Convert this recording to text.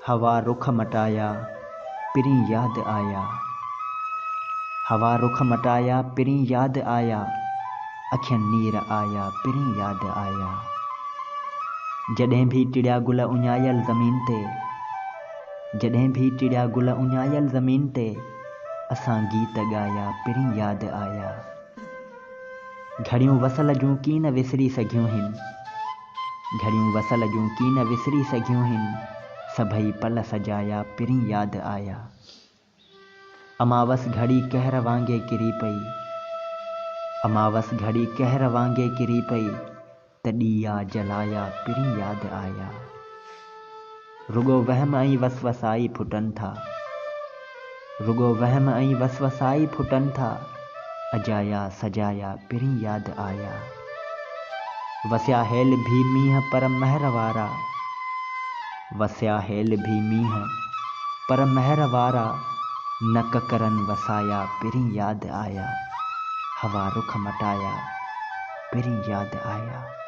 हवा रुख मटाया पिरी याद आया। हवा रुख मटाया पिरी याद आया। अखियन नीर आया पिरी याद आया। जॾहिं भी टिड़िया गुल उञायल ज़मीन ते, जॾहिं भी टिड़िया गुल उञायल ज़मीन ते, असां गीत ॻाया पिरी याद आया। घड़ियूं वसल जूं की न विसरी सघियूं हिनि, घड़ियूं वसल जूं की न विसरी सघियूं हिनि, सभई पल सजाया पिरी याद आया। अमावस घड़ी कहर वांगे किरी पई, अमावस घड़ी कहर वांगे किरी पई, त ॾीया जलाया पिरी याद आया। रुगो वहम ऐं वसवसाई फुटनि था, रुगो वहम ऐं वसवसाई फुटनि था, अजाया सजाया पिरी याद आया। वसिया हेल भी मींहं पर महर वारा, वसिया हेल भी मींहं पर महर वारा, न ककरन वसाया पिरी याद आया। हवा रुख मटाया पिरी याद आया।